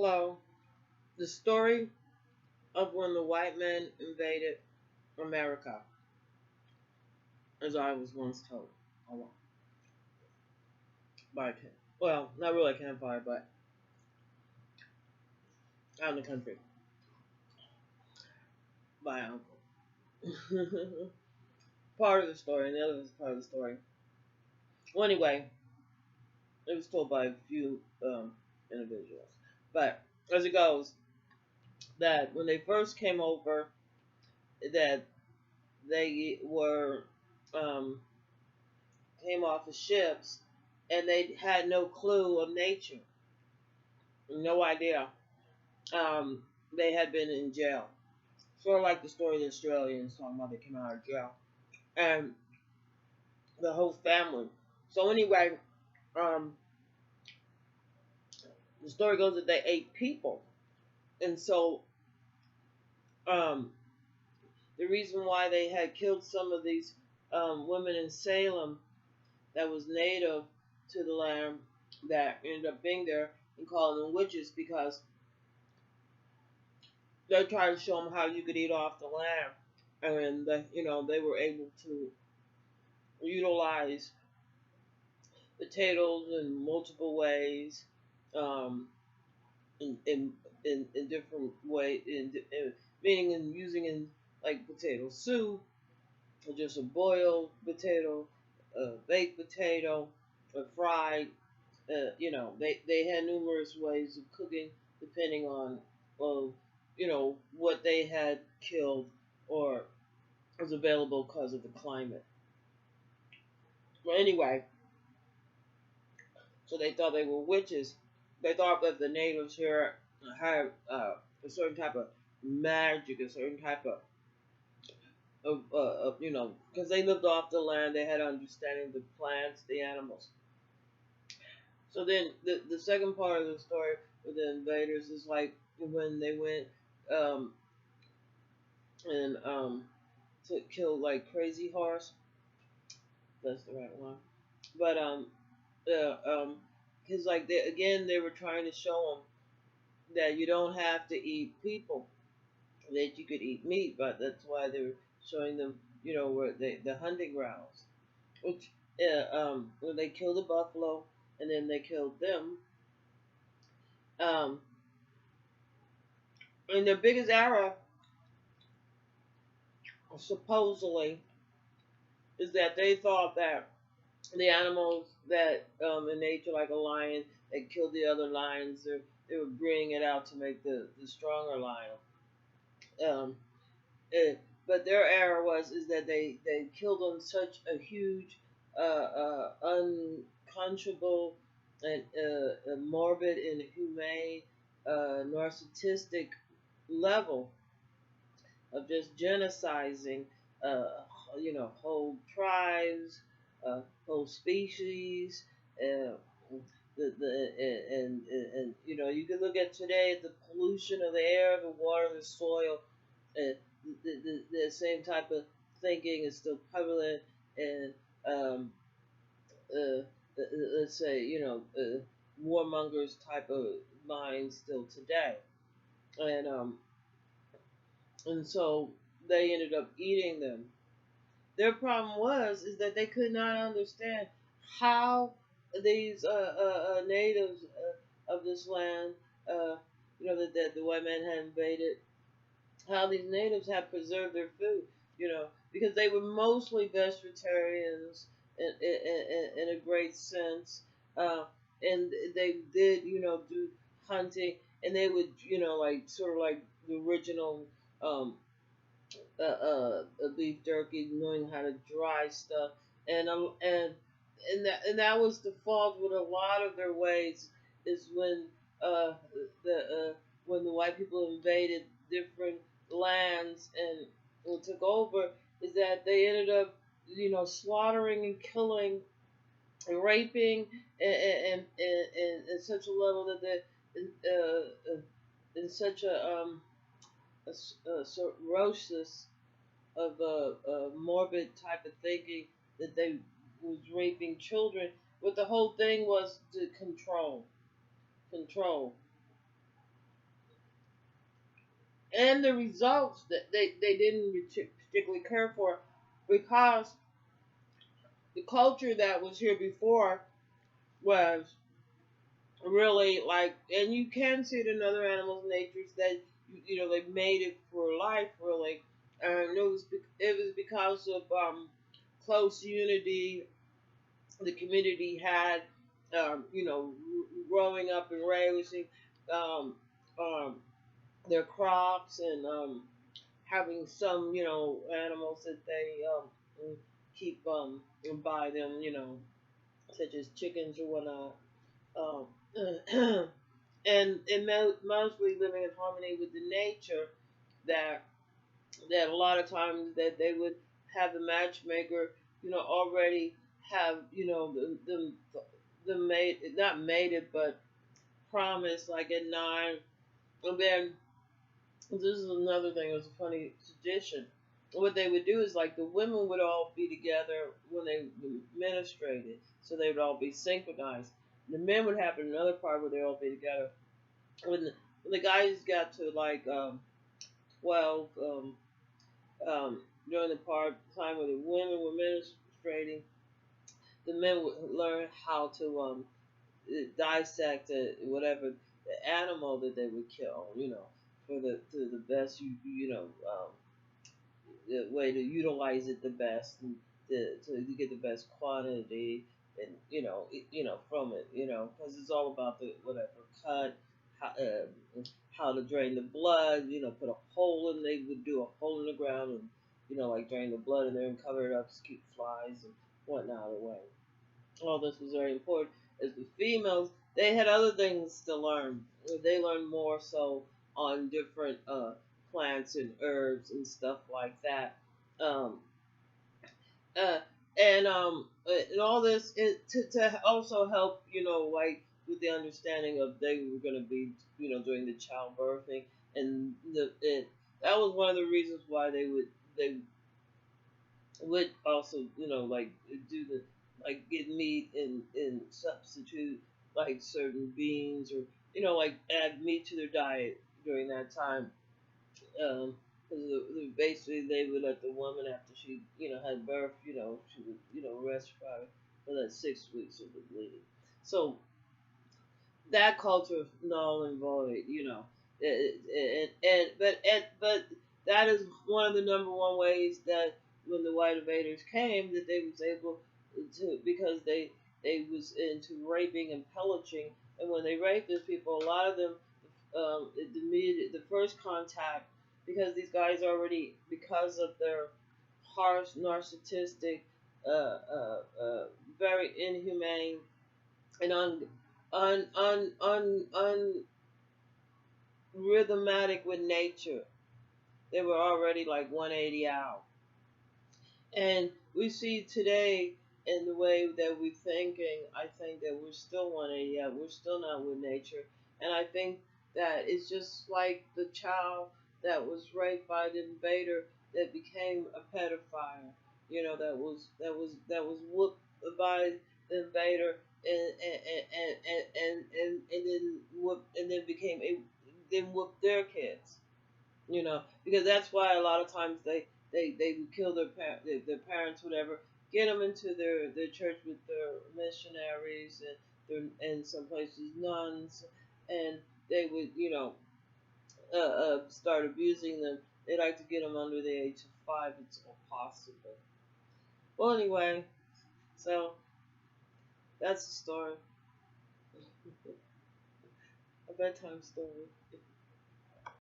Hello. The story of when the white men invaded America, as I was once told. By a well, not really a campfire, but out in the country by an uncle. Part of the story, and the other is part of the story. Well, anyway, it was told by a few individuals. But as it goes, that when they first came over, that they were um, came off the ships, and they had no clue of nature, no idea. They had been in jail, sort of like the story of the Australians talking about they came out of jail, and the whole family. So anyway, um, the story goes that they ate people, and so um, the reason why they had killed some of these women in Salem that was native to the land that ended up being there and calling them witches because they tried to show them how you could eat off the land, and they were able to utilize potatoes in multiple ways, um, in different ways, meaning in using in like potato soup, or just a boiled potato, a baked potato, or fried. They had numerous ways of cooking depending on, what they had killed or was available because of the climate. Well, anyway, so they thought they were witches. They thought that the natives here had a certain type of magic, a certain type because they lived off the land, they had understanding of the plants, the animals. So then the second part of the story with the invaders is like when they went um, and to kill like Crazy Horse. That's the right one. But because like they were trying to show them that you don't have to eat people, that you could eat meat, but that's why they were showing them, where the hunting grounds, which when they killed the buffalo and then they killed them, um, and their biggest error supposedly is that they thought that the animals that in nature, like a lion, that killed the other lions, they were bringing it out to make the stronger lion. Um, Uh, but their error is that they killed on such a huge, unconscionable, and morbid and humane, narcissistic level of just genociding, whole tribes, whole species. Uh, and you can look at today the pollution of the air, the water, the soil, and the same type of thinking is still prevalent in, um, uh, let's say, warmongers type of minds still today, and so they ended up eating them. Their problem is that they could not understand how these natives of this land, that the white man had invaded, how these natives have preserved their food, because they were mostly vegetarians in a great sense, uh, and they did, do hunting, and they would, like sort of like the original beef jerky, knowing how to dry stuff, and that was the fault with a lot of their ways. Is uh, the when the white people invaded different lands and took over, is that they ended up, slaughtering and killing and raping in such a level that in such a cirrhosis of a morbid type of thinking that they was raping children. But the whole thing was to control. and the results that they didn't particularly care for, because the culture that was here before was really like, and you can see it in other animals' natures that they made it for life really, and it was because of close unity the community had, growing up and raising um, um, their crops and having some animals that they keep by them, such as chickens or whatnot. Um, and mostly living in harmony with the nature that a lot of times that they would have the matchmaker already have the mate, not mated but promised like at 9. And then this is another thing, it was a funny tradition. What they would do is like the women would all be together when they menstruated, so they would all be synchronized. The men would have another part where they all be together. When the guys got to like 12, during the part time where the women were menstruating, the men would learn how to dissect whatever the animal that they would kill, for the to the best the way to utilize it the best and to get the best quantity and from it, because it's all about the whatever cut, how to drain the blood, put a hole in, they would do a hole in the ground and like drain the blood in there and cover it up to keep flies and whatnot away. All this was very important. As the females, they had other things to learn. They learned more so on different plants and herbs and stuff like that. Um, uh, and all this to also help, like with the understanding of they were going to be, doing the childbirthing, and that was one of the reasons why they would also, like do the like get meat and substitute like certain beans or like add meat to their diet during that time. Um, 'cause basically they would let the woman after she had birth, she would rest for that 6 weeks of the bleeding. So that culture is null and void, but that is one of the number one ways that when the white invaders came, that they was able to, because they was into raping and pillaging, and when they raped these people, a lot of them, the first contact, because these guys already, because of their harsh narcissistic, uh, uh, uh, very inhumane and rhythmatic with nature. They were already like 180 out. And we see today in the way that we're thinking, I think that we're still 180 out. We're still not with nature. And I think that it's just like the child that was raped by the invader that became a pedophile. That was whooped by the invader and then whooped and then became a then whooped their kids, because that's why a lot of times they would kill their parents, whatever, get them into their church with their missionaries and some places nuns, and they would start abusing them. They like to get them under the age of 5. It's all possible. Well, anyway, so that's the story, a bedtime story.